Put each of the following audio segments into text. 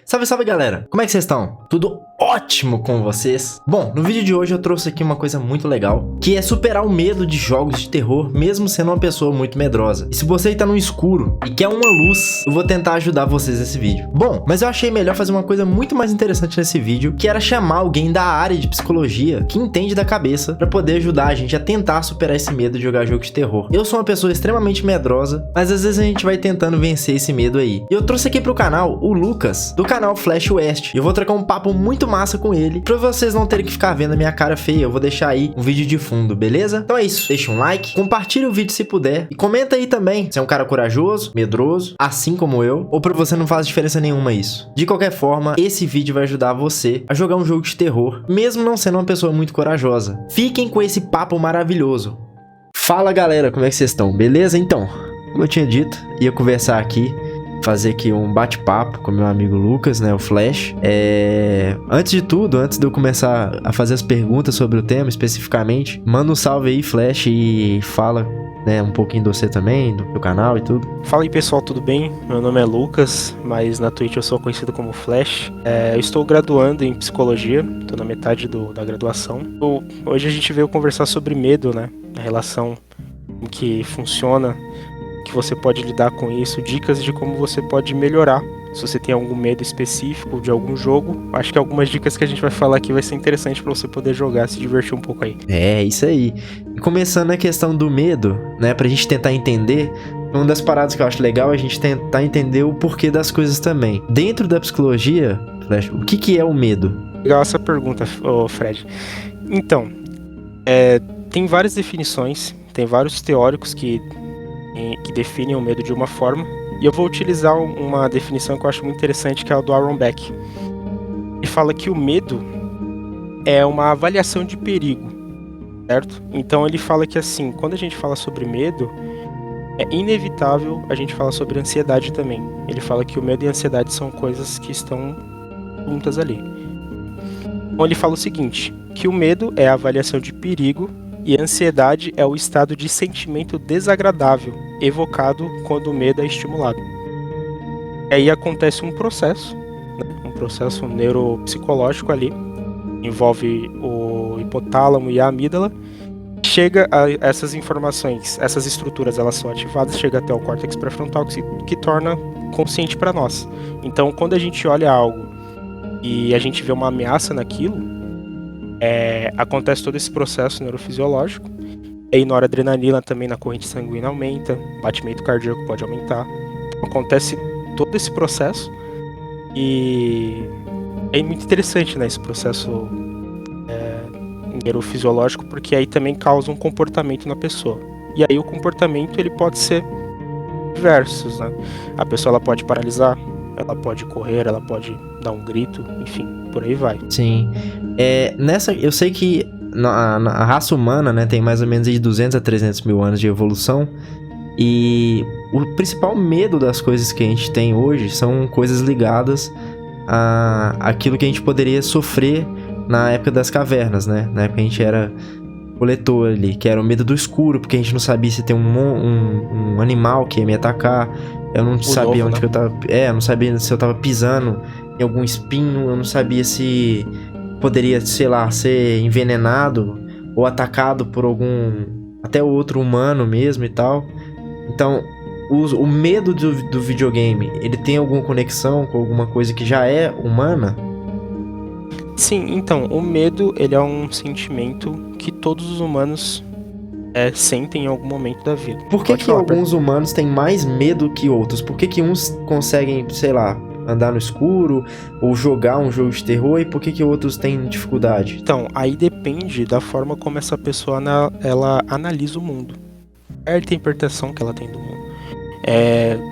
Salve, salve galera! Como é que vocês estão? Tudo ótimo com vocês? Bom, no vídeo de hoje eu trouxe aqui uma coisa muito legal, que é superar o medo de jogos de terror, mesmo sendo uma pessoa muito medrosa. E se você tá no escuro e quer uma luz, eu vou tentar ajudar vocês nesse vídeo. Bom, mas eu achei melhor fazer uma coisa muito mais interessante nesse vídeo, que era chamar alguém da área de psicologia, que entende da cabeça, pra poder ajudar a gente a tentar superar esse medo de jogar jogo de terror. Eu sou uma pessoa extremamente medrosa, mas às vezes a gente vai tentando vencer esse medo aí. E eu trouxe aqui pro canal o Lucas, do canal Flash West. Eu vou trocar um papo muito massa com ele, pra vocês não terem que ficar vendo a minha cara feia. Eu vou deixar aí um vídeo de fundo, beleza? Então é isso, deixa um like, compartilha o vídeo se puder, e comenta aí também se é um cara corajoso, medroso, assim como eu, ou pra você não faz diferença nenhuma isso. De qualquer forma, esse vídeo vai ajudar você a jogar um jogo de terror, mesmo não sendo uma pessoa muito corajosa. Fiquem com esse papo maravilhoso. Fala galera, como é que vocês estão? Beleza? Então, como eu tinha dito, ia conversar aqui, fazer aqui um bate-papo com meu amigo Lucas, né, o Flash. Antes de tudo, antes de eu começar a fazer as perguntas sobre o tema especificamente, manda um salve aí, Flash, e fala, né, um pouquinho de você também, do canal e tudo. Fala aí pessoal, tudo bem? Meu nome é Lucas, mas na Twitch eu sou conhecido como Flash. Eu estou graduando em psicologia, estou na metade da graduação. Hoje a gente veio conversar sobre medo, né, a relação que funciona, que você pode lidar com isso, dicas de como você pode melhorar. Se você tem algum medo específico de algum jogo, acho que algumas dicas que a gente vai falar aqui vai ser interessante para você poder jogar, se divertir um pouco aí. É, isso aí. E começando a questão do medo, né, pra gente tentar entender, uma das paradas que eu acho legal é a gente tentar entender o porquê das coisas também. Dentro da psicologia, Flash, o que é o medo? Legal essa pergunta, Fred. Então, tem várias definições, tem vários teóricos que definem o medo de uma forma, e eu vou utilizar uma definição que eu acho muito interessante, que é a do Aaron Beck. Ele fala que o medo é uma avaliação de perigo, certo? Então ele fala que assim, quando a gente fala sobre medo, é inevitável a gente falar sobre ansiedade também. Ele fala que o medo e a ansiedade são coisas que estão juntas ali. Então ele fala o seguinte, que o medo é a avaliação de perigo, e a ansiedade é o estado de sentimento desagradável evocado quando o medo é estimulado. E aí acontece um processo, né? Um processo neuropsicológico ali, envolve o hipotálamo e a amígdala. Chega a essas informações, essas estruturas, elas são ativadas, chega até o córtex pré-frontal, que torna consciente para nós. Então, quando a gente olha algo e a gente vê uma ameaça naquilo, acontece todo esse processo neurofisiológico. E aí noradrenalina também na corrente sanguínea aumenta, batimento cardíaco pode aumentar. Acontece todo esse processo e é muito interessante, né, esse processo neurofisiológico, porque aí também causa um comportamento na pessoa. E aí o comportamento ele pode ser diversos, né? A pessoa ela pode paralisar, ela pode correr, ela pode dar um grito, enfim, por aí vai. Sim. Eu sei que a raça humana, né, tem mais ou menos de 200 a 300 mil anos de evolução, e o principal medo das coisas que a gente tem hoje são coisas ligadas àquilo que a gente poderia sofrer na época das cavernas, né? Na época que a gente era coletor ali, que era o medo do escuro, porque a gente não sabia se tem um animal que ia me atacar. Eu não sabia onde que eu tava. Eu não sabia se eu tava pisando em algum espinho, eu não sabia se poderia, sei lá, ser envenenado ou atacado por até outro humano mesmo e tal. Então, o medo do videogame, ele tem alguma conexão com alguma coisa que já é humana? Sim, então, o medo, ele é um sentimento que todos os humanos sentem em algum momento da vida. Por que alguns humanos têm mais medo que outros? Por que uns conseguem, sei lá, andar no escuro ou jogar um jogo de terror, e por que outros têm dificuldade? Então, aí depende da forma como essa pessoa ela analisa o mundo, a interpretação que ela tem do mundo.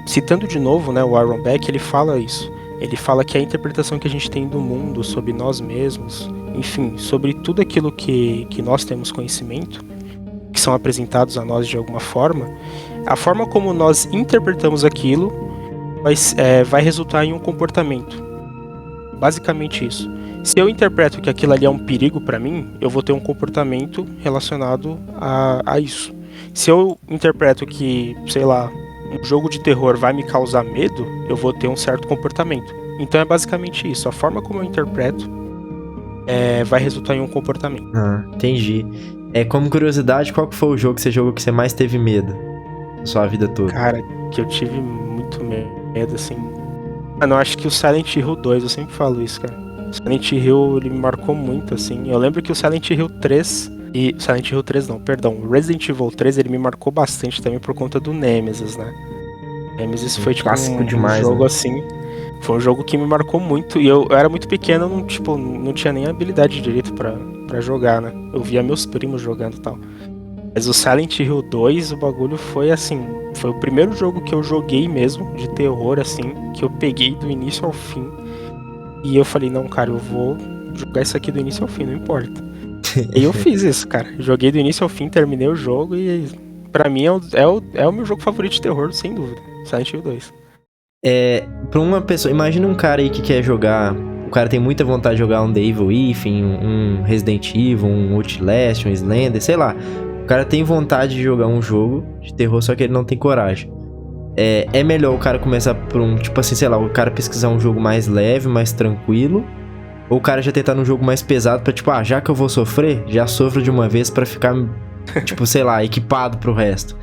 Citando de novo, né, o Aaron Beck, ele fala isso. Ele fala que a interpretação que a gente tem do mundo, sobre nós mesmos, enfim, sobre tudo aquilo que nós temos conhecimento, que são apresentados a nós de alguma forma, a forma como nós interpretamos aquilo vai resultar em um comportamento. Basicamente isso. Se eu interpreto que aquilo ali é um perigo para mim, eu vou ter um comportamento relacionado a isso. Se eu interpreto que, sei lá, um jogo de terror vai me causar medo, eu vou ter um certo comportamento. Então é basicamente isso. A forma como eu interpreto vai resultar em um comportamento. Ah, entendi. Como curiosidade, qual que foi o jogo que você jogou que você mais teve medo na sua vida toda? Cara, que eu tive muito medo, assim. Mano, eu acho que o Silent Hill 2, eu sempre falo isso, cara. O Silent Hill, ele me marcou muito, assim. Eu lembro que o Silent Hill 3... Silent Hill 3 não, perdão. O Resident Evil 3, ele me marcou bastante também por conta do Nemesis, né? Nemesis foi, tipo, Clássico demais, jogo, né? assim... Foi um jogo que me marcou muito. E eu era muito pequeno, não tinha nem habilidade direito pra jogar, né? Eu via meus primos jogando e tal. Mas o Silent Hill 2, o bagulho foi assim... Foi o primeiro jogo que eu joguei mesmo, de terror, assim, que eu peguei do início ao fim. E eu falei, não, cara, eu vou jogar isso aqui do início ao fim, não importa. E eu fiz isso, cara. Joguei do início ao fim, terminei o jogo e pra mim é o meu jogo favorito de terror, sem dúvida. Silent Hill 2. Pra uma pessoa... Imagina um cara aí que quer jogar... O cara tem muita vontade de jogar um The Evil Within, um Resident Evil, um Outlast, um Slender, sei lá. O cara tem vontade de jogar um jogo de terror, só que ele não tem coragem. É melhor o cara começar por um... Tipo assim, sei lá, o cara pesquisar um jogo mais leve, mais tranquilo. Ou o cara já tentar num jogo mais pesado pra, tipo, já que eu vou sofrer, já sofro de uma vez pra ficar, tipo, sei lá, equipado pro resto.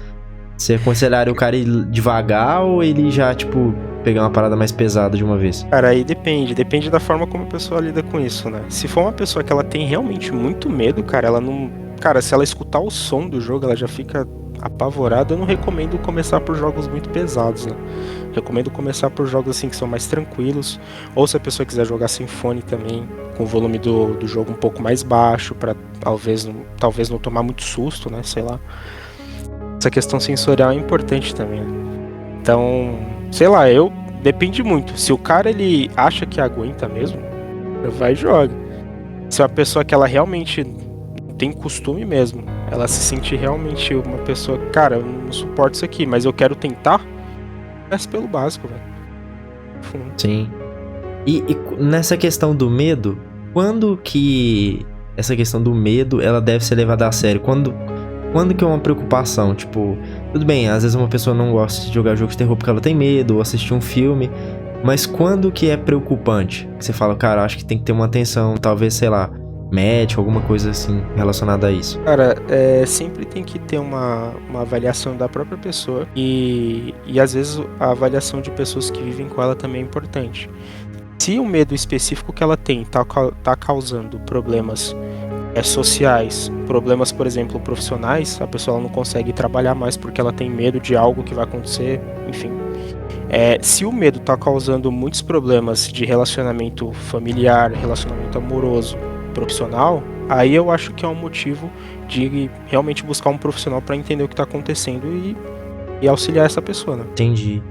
Você aconselharia o cara ir devagar ou ele já, tipo, pegar uma parada mais pesada de uma vez? Cara, aí depende da forma como a pessoa lida com isso, né? Se for uma pessoa que ela tem realmente muito medo, cara, ela não... Cara, se ela escutar o som do jogo, ela já fica apavorada. Eu não recomendo começar por jogos muito pesados, né? Recomendo começar por jogos assim que são mais tranquilos. Ou se a pessoa quiser jogar sem fone também, com o volume do jogo um pouco mais baixo, pra talvez não tomar muito susto, né? Sei lá. Essa questão sensorial é importante também, né? Então, sei lá, depende muito. Se o cara ele acha que aguenta mesmo, vai e joga. Se é uma pessoa que ela realmente tem costume mesmo, ela se sente realmente uma pessoa, cara, eu não suporto isso aqui, mas eu quero tentar, começa pelo básico, velho. Sim. E nessa questão do medo, quando que essa questão do medo, ela deve ser levada a sério? Quando que é uma preocupação? Tipo, tudo bem, às vezes uma pessoa não gosta de jogar jogo de terror porque ela tem medo, ou assistir um filme, mas quando que é preocupante? Que você fala, cara, acho que tem que ter uma atenção, talvez, sei lá, médico, alguma coisa assim relacionada a isso. Cara, sempre tem que ter uma avaliação da própria pessoa e às vezes a avaliação de pessoas que vivem com ela também é importante. Se o medo específico que ela tem tá causando problemas sociais, problemas, por exemplo, profissionais, a pessoa não consegue trabalhar mais porque ela tem medo de algo que vai acontecer, enfim. Se o medo tá causando muitos problemas de relacionamento familiar, relacionamento amoroso, profissional, aí eu acho que é um motivo de realmente buscar um profissional para entender o que tá acontecendo e auxiliar essa pessoa, né? Entendi.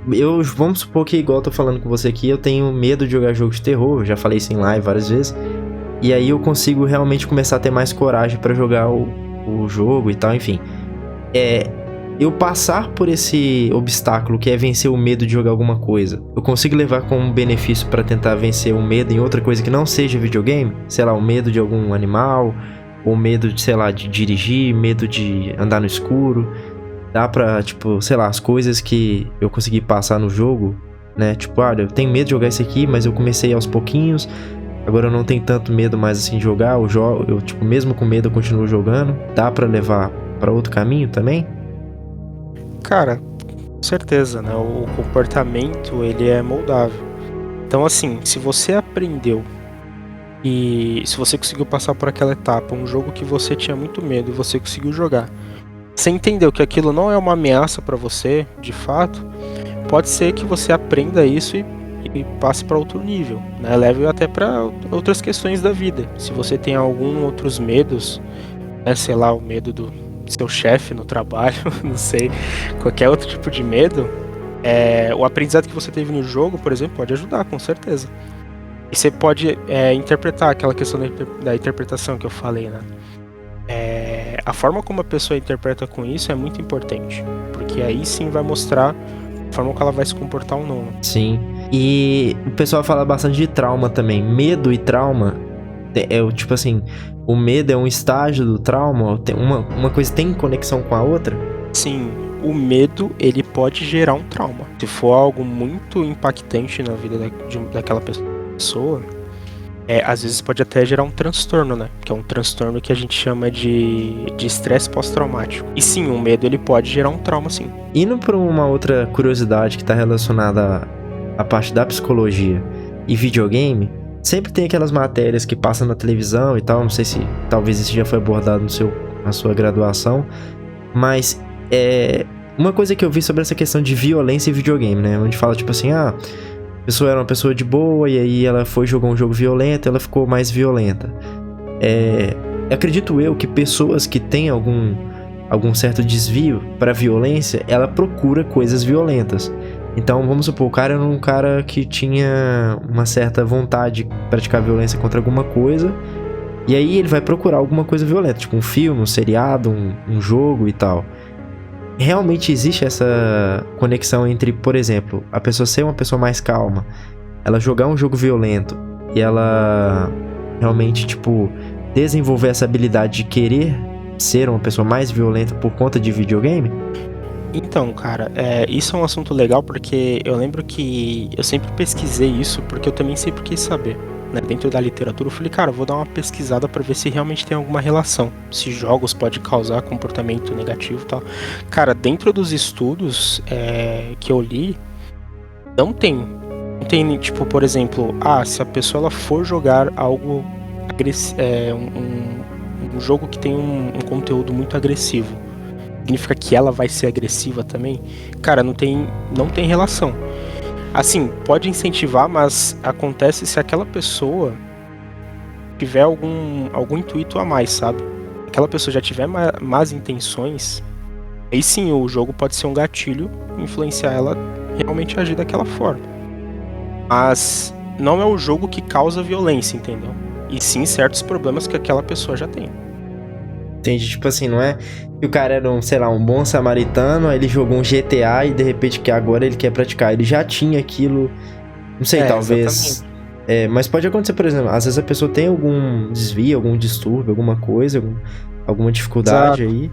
Vamos supor que, igual eu tô falando com você aqui, eu tenho medo de jogar jogo de terror, eu já falei isso em live várias vezes, e aí eu consigo realmente começar a ter mais coragem pra jogar o jogo e tal, enfim. Eu passar por esse obstáculo que é vencer o medo de jogar alguma coisa, eu consigo levar como benefício pra tentar vencer o medo em outra coisa que não seja videogame? Sei lá, o medo de algum animal, ou medo de, sei lá, de dirigir, medo de andar no escuro. Dá pra, tipo, sei lá, as coisas que eu consegui passar no jogo, né? Tipo, olha, eu tenho medo de jogar isso aqui, mas eu comecei aos pouquinhos, agora eu não tenho tanto medo mais assim de jogar, eu tipo, mesmo com medo eu continuo jogando. Dá pra levar pra outro caminho também? Cara, com certeza, né? O comportamento, ele é moldável. Então, assim, se você aprendeu e se você conseguiu passar por aquela etapa, um jogo que você tinha muito medo e você conseguiu jogar, você entendeu que aquilo não é uma ameaça pra você, de fato, pode ser que você aprenda isso e passe para outro nível, né? Leve até para outras questões da vida. Se você tem algum outros medos, né? Sei lá, o medo do seu chefe no trabalho, não sei, qualquer outro tipo de medo, o aprendizado que você teve no jogo, por exemplo, pode ajudar, com certeza. E você pode interpretar aquela questão da interpretação que eu falei, né? A forma como a pessoa interpreta com isso é muito importante, porque aí sim vai mostrar a forma como ela vai se comportar ou não. Sim. E o pessoal fala bastante de trauma também. Medo e trauma tipo assim, o medo é um estágio do trauma? Uma coisa tem conexão com a outra? Sim, o medo, ele pode gerar um trauma. Se for algo muito impactante na vida daquela pessoa, às vezes pode até gerar um transtorno, né? Que é um transtorno que a gente chama de estresse pós-traumático. E sim, o medo ele pode gerar um trauma, sim. Indo para uma outra curiosidade que está relacionada à parte da psicologia e videogame, sempre tem aquelas matérias que passam na televisão e tal, não sei se talvez isso já foi abordado na sua graduação, mas uma coisa que eu vi sobre essa questão de violência e videogame, né? Onde fala tipo assim, a pessoa era uma pessoa de boa e aí ela foi jogar um jogo violento e ela ficou mais violenta. Acredito eu que pessoas que têm algum certo desvio para violência, ela procura coisas violentas. Então, vamos supor, o cara era um cara que tinha uma certa vontade de praticar violência contra alguma coisa, e aí ele vai procurar alguma coisa violenta, tipo um filme, um seriado, um jogo e tal. Realmente existe essa conexão entre, por exemplo, a pessoa ser uma pessoa mais calma, ela jogar um jogo violento e ela realmente, tipo, desenvolver essa habilidade de querer ser uma pessoa mais violenta por conta de videogame? Então, cara, isso é um assunto legal porque eu lembro que eu sempre pesquisei isso porque eu também sempre quis saber, né? Dentro da literatura eu falei, cara, eu vou dar uma pesquisada pra ver se realmente tem alguma relação, se jogos podem causar comportamento negativo e tal. Cara, dentro dos estudos que eu li, não tem, tipo, por exemplo, se a pessoa ela for jogar algo um jogo que tem um conteúdo muito agressivo, significa que ela vai ser agressiva também? Cara, não tem relação. Assim, pode incentivar, mas acontece se aquela pessoa tiver algum intuito a mais, sabe? Aquela pessoa já tiver más intenções, aí sim o jogo pode ser um gatilho, influenciar ela realmente a agir daquela forma. Mas não é o jogo que causa violência, entendeu? E sim certos problemas que aquela pessoa já tem. Entendi, tipo assim, não é que o cara era um bom samaritano, aí ele jogou um GTA e de repente que agora ele quer praticar. Ele já tinha aquilo, não sei, talvez... mas pode acontecer, por exemplo, às vezes a pessoa tem algum desvio, algum distúrbio, alguma coisa, alguma dificuldade. Exato. Aí,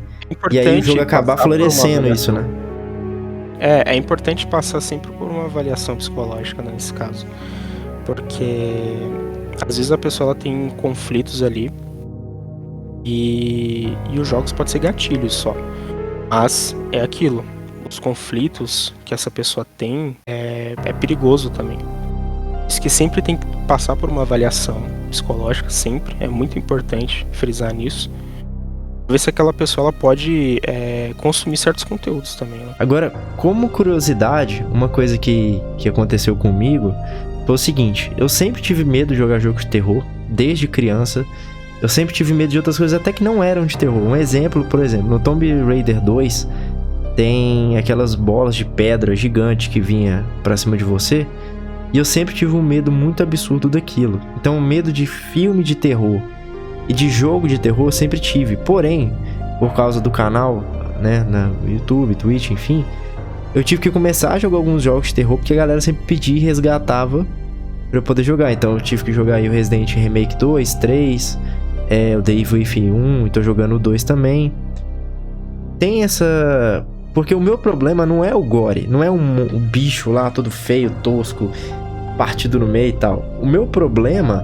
e aí o jogo acabar florescendo isso, né? É importante passar sempre por uma avaliação psicológica, né, nesse caso. Porque às vezes a pessoa ela tem conflitos ali e os jogos podem ser gatilhos só. Mas é aquilo, os conflitos que essa pessoa tem é perigoso também. Isso que sempre tem que passar por uma avaliação psicológica, sempre. É muito importante frisar nisso. Ver se aquela pessoa ela pode consumir certos conteúdos também, né? Agora, como curiosidade, uma coisa que aconteceu comigo foi o seguinte: eu sempre tive medo de jogar jogos de terror, desde criança. Eu sempre tive medo de outras coisas até que não eram de terror. Um exemplo, por exemplo, no Tomb Raider 2 tem aquelas bolas de pedra gigante que vinha pra cima de você, e eu sempre tive um medo muito absurdo daquilo. Então, o medo de filme de terror e de jogo de terror eu sempre tive. Porém, por causa do canal, né, no YouTube, Twitch, enfim, eu tive que começar a jogar alguns jogos de terror porque a galera sempre pedia e resgatava pra eu poder jogar. Então eu tive que jogar aí o Resident Remake 2, 3, o The Evil Within 1, e tô jogando o 2 também. Tem essa... Porque o meu problema não é o gore, não é um bicho lá todo feio, tosco, partido no meio e tal. O meu problema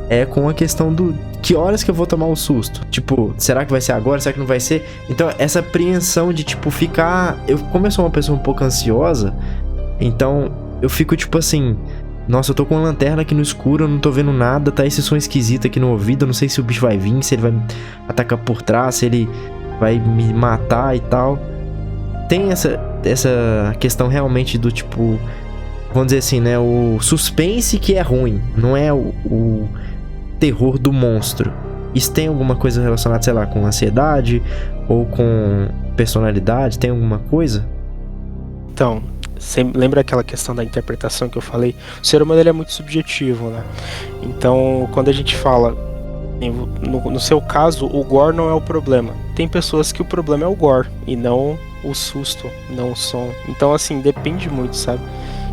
é com a questão do... Que horas que eu vou tomar um susto? Tipo, será que vai ser agora? Será que não vai ser? Então, essa apreensão de, tipo, ficar... Como eu sou uma pessoa um pouco ansiosa, então eu fico, tipo assim... Nossa, eu tô com uma lanterna aqui no escuro, eu não tô vendo nada, tá esse som esquisito aqui no ouvido, eu não sei se o bicho vai vir, se ele vai me atacar por trás, se ele vai me matar e tal. Tem essa questão realmente do, tipo... Vamos dizer assim, né? O suspense que é ruim, não é o terror do monstro. Isso tem alguma coisa relacionada, sei lá, com ansiedade ou com personalidade? Tem alguma coisa? Então, você lembra aquela questão da interpretação que eu falei? O ser humano ele é muito subjetivo, né? Então, quando a gente fala, no seu caso, o gore não é o problema. Tem pessoas que o problema é o gore e não o susto, não o som. Então, assim, depende muito, sabe?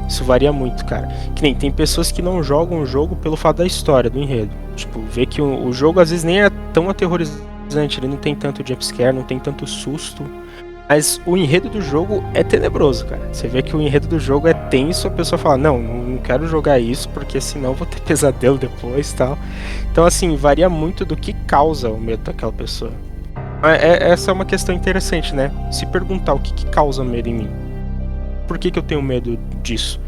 Isso varia muito, cara. Que nem tem pessoas que não jogam o jogo pelo fato da história, do enredo. Tipo, vê que o jogo às vezes nem é tão aterrorizante, ele não tem tanto jumpscare, não tem tanto susto. Mas o enredo do jogo é tenebroso, cara. Você vê que o enredo do jogo é tenso, a pessoa fala, não quero jogar isso, porque senão vou ter pesadelo depois e tal. Então, assim, varia muito do que causa o medo daquela pessoa. Essa é uma questão interessante, né? Se perguntar o que causa medo em mim. Por que eu tenho medo disso?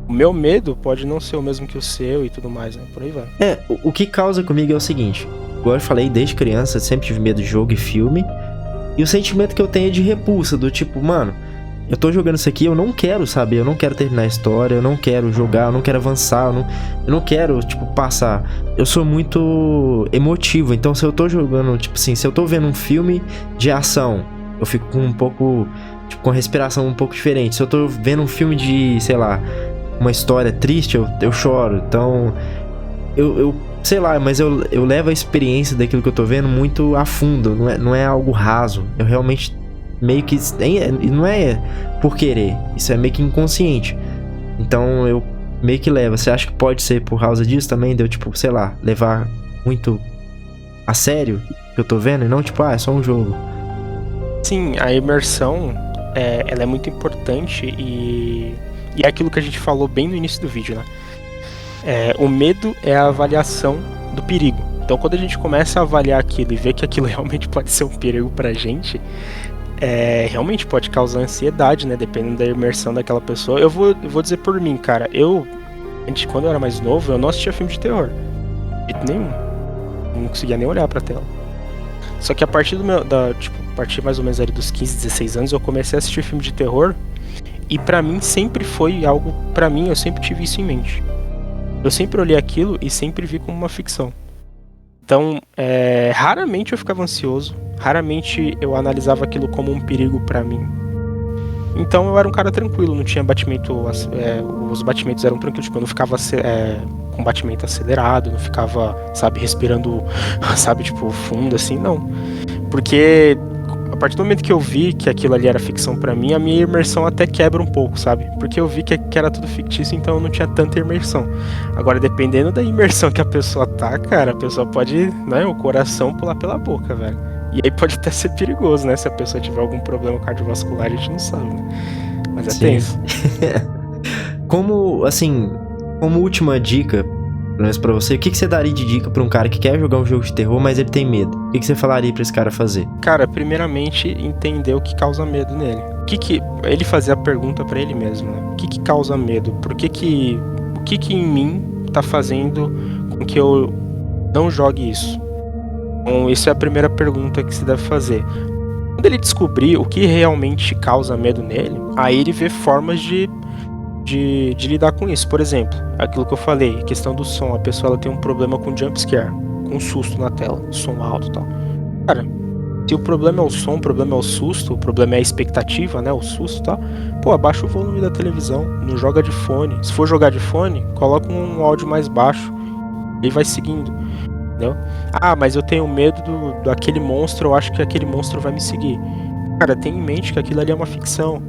O meu medo pode não ser o mesmo que o seu e tudo mais, né? Por aí vai. O que causa comigo é o seguinte. Igual eu falei, desde criança, eu sempre tive medo de jogo e filme. E o sentimento que eu tenho é de repulsa, do tipo, mano, eu tô jogando isso aqui, eu não quero saber, eu não quero terminar a história, eu não quero jogar, eu não quero avançar, eu não quero, tipo, passar. Eu sou muito emotivo, então se eu tô jogando, tipo assim, se eu tô vendo um filme de ação, eu fico com um pouco, tipo, com a respiração um pouco diferente. Se eu tô vendo um filme de, sei lá, uma história triste, eu choro. Então, eu sei lá, mas eu levo a experiência daquilo que eu tô vendo muito a fundo, não é algo raso. Eu realmente meio que... não é por querer, isso é meio que inconsciente. Então eu meio que levo. Você acha que pode ser por causa disso também? Deu tipo, sei lá, levar muito a sério o que eu tô vendo e não tipo, é só um jogo. Sim, a imersão, ela é muito importante e é aquilo que a gente falou bem no início do vídeo, né? O medo é a avaliação do perigo. Então quando a gente começa a avaliar aquilo e ver que aquilo realmente pode ser um perigo pra gente, realmente pode causar ansiedade, né? Dependendo da imersão daquela pessoa. Eu vou dizer por mim, cara, quando eu era mais novo, eu não assistia filme de terror. De jeito nenhum. Não conseguia nem olhar pra tela. Só que a partir a partir mais ou menos ali dos 15, 16 anos, eu comecei a assistir filme de terror. E pra mim sempre foi algo, eu sempre tive isso em mente. Eu sempre olhei aquilo e sempre vi como uma ficção. Então, raramente eu ficava ansioso, raramente eu analisava aquilo como um perigo pra mim. Então eu era um cara tranquilo, não tinha batimento, os batimentos eram tranquilos, tipo, eu não ficava com batimento acelerado, não ficava, sabe, respirando, sabe, tipo, fundo assim, não. Porque a partir do momento que eu vi que aquilo ali era ficção pra mim, a minha imersão até quebra um pouco, sabe? Porque eu vi que era tudo fictício, então eu não tinha tanta imersão. Agora, dependendo da imersão que a pessoa tá, cara, a pessoa pode, né, o coração pular pela boca, velho. E aí pode até ser perigoso, né? Se a pessoa tiver algum problema cardiovascular, a gente não sabe, né? Mas é tenso. Como última dica, pelo menos pra você, o que você daria de dica pra um cara que quer jogar um jogo de terror, mas ele tem medo? O que você falaria pra esse cara fazer? Cara, primeiramente, entender o que causa medo nele. Ele fazer a pergunta pra ele mesmo, né? O que causa medo? O que em mim tá fazendo com que eu não jogue isso? Então, essa é a primeira pergunta que se deve fazer. Quando ele descobrir o que realmente causa medo nele, aí ele vê formas de lidar com isso. Por exemplo, aquilo que eu falei, a questão do som. A pessoa ela tem um problema com jumpscare, com susto na tela, som alto e tal. Cara, se o problema é o som, o problema é o susto, o problema é a expectativa, né, o susto e tal, pô, abaixa o volume da televisão, não joga de fone. Se for jogar de fone, coloca um áudio mais baixo e vai seguindo, entendeu? Ah, mas eu tenho medo daquele monstro, eu acho que aquele monstro vai me seguir. Cara, tenha em mente que aquilo ali é uma ficção.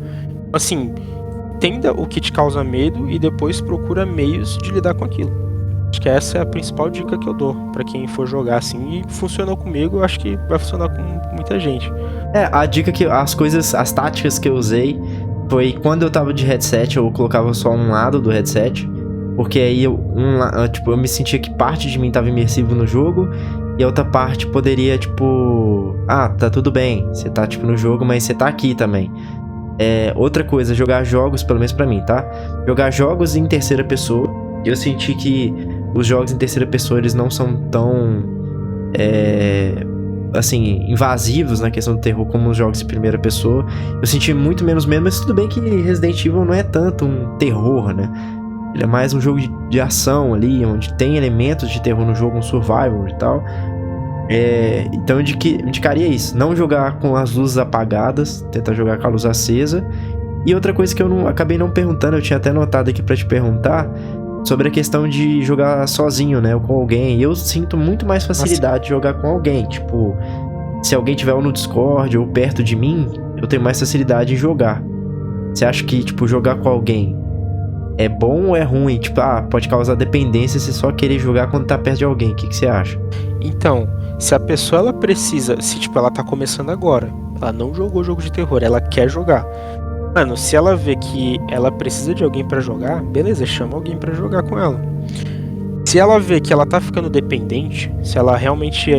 Assim, entenda o que te causa medo e depois procura meios de lidar com aquilo. Acho que essa é a principal dica que eu dou pra quem for jogar assim. E funcionou comigo, eu acho que vai funcionar com muita gente. A dica as táticas que eu usei foi quando eu tava de headset, eu colocava só um lado do headset, porque aí eu me sentia que parte de mim tava imersivo no jogo e a outra parte poderia, tipo, tá tudo bem, você tá, tipo, no jogo, mas você tá aqui também. Outra coisa, jogar jogos, pelo menos pra mim, tá? Jogar jogos em terceira pessoa. Eu senti que os jogos em terceira pessoa, eles não são tão, invasivos na questão do terror como os jogos de primeira pessoa. Eu senti muito menos medo, mas tudo bem que Resident Evil não é tanto um terror, né? Ele é mais um jogo de ação ali, onde tem elementos de terror no jogo, um survival e tal. Então eu indicaria isso, não jogar com as luzes apagadas, tentar jogar com a luz acesa. E outra coisa que eu acabei não perguntando, eu tinha até notado aqui pra te perguntar, sobre a questão de jogar sozinho, né, ou com alguém. Eu sinto muito mais facilidade de jogar com alguém, tipo, se alguém tiver ou no Discord ou perto de mim, eu tenho mais facilidade em jogar. Você acha que, tipo, jogar com alguém é bom ou é ruim? Tipo, pode causar dependência se só querer jogar quando tá perto de alguém. O que você acha? Então, se a pessoa ela precisa, se tipo ela tá começando agora, ela não jogou jogo de terror, ela quer jogar. Mano, se ela vê que ela precisa de alguém pra jogar, beleza, chama alguém pra jogar com ela. Se ela vê que ela tá ficando dependente, se ela realmente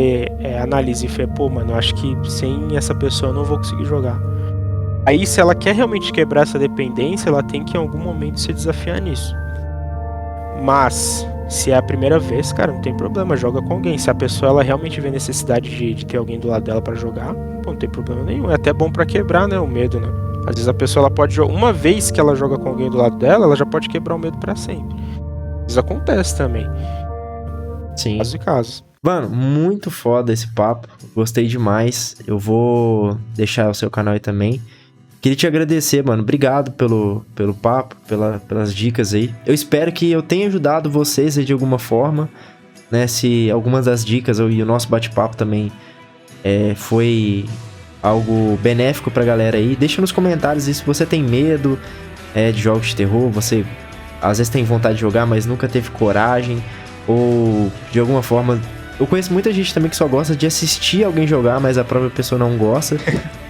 analisa e fala, pô, mano, eu acho que sem essa pessoa eu não vou conseguir jogar. Aí, se ela quer realmente quebrar essa dependência, ela tem que em algum momento se desafiar nisso. Mas, se é a primeira vez, cara, não tem problema, joga com alguém. Se a pessoa ela realmente vê necessidade de ter alguém do lado dela pra jogar, pô, não tem problema nenhum. É até bom pra quebrar, né, o medo, né? Às vezes a pessoa ela pode jogar, uma vez que ela joga com alguém do lado dela, ela já pode quebrar o medo pra sempre. Isso acontece também. Sim. Casos e casos. Mano, muito foda esse papo. Gostei demais. Eu vou deixar o seu canal aí também. Queria te agradecer, mano. Obrigado pelo papo, pelas dicas aí. Eu espero que eu tenha ajudado vocês aí de alguma forma, né? Se algumas das dicas e o nosso bate-papo também foi algo benéfico pra galera aí. Deixa nos comentários aí se você tem medo de jogos de terror. Você às vezes tem vontade de jogar, mas nunca teve coragem. Ou de alguma forma... Eu conheço muita gente também que só gosta de assistir alguém jogar, mas a própria pessoa não gosta.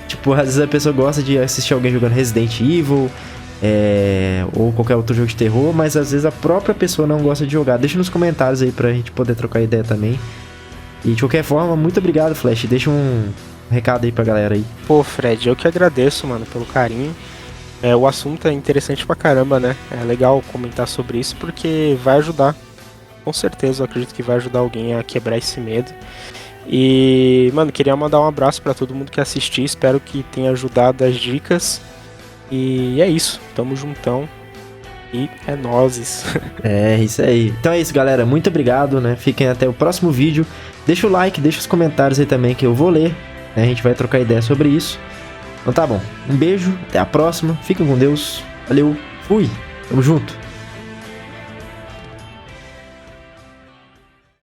Tipo, às vezes a pessoa gosta de assistir alguém jogando Resident Evil, ou qualquer outro jogo de terror, mas às vezes a própria pessoa não gosta de jogar. Deixa nos comentários aí pra gente poder trocar ideia também. E de qualquer forma, muito obrigado, Flash. Deixa um recado aí pra galera aí. Pô, Fred, eu que agradeço, mano, pelo carinho. O assunto é interessante pra caramba, né? É legal comentar sobre isso porque vai ajudar. Com certeza, eu acredito que vai ajudar alguém a quebrar esse medo. E, mano, queria mandar um abraço pra todo mundo que assistiu. Espero que tenha ajudado as dicas. E é isso, tamo juntão. E é nóis. É, isso aí. Então é isso, galera. Muito obrigado, né? Fiquem até o próximo vídeo. Deixa o like, deixa os comentários aí também que eu vou ler, né? A gente vai trocar ideia sobre isso. Então tá bom. Um beijo, até a próxima. Fiquem com Deus. Valeu, fui. Tamo junto.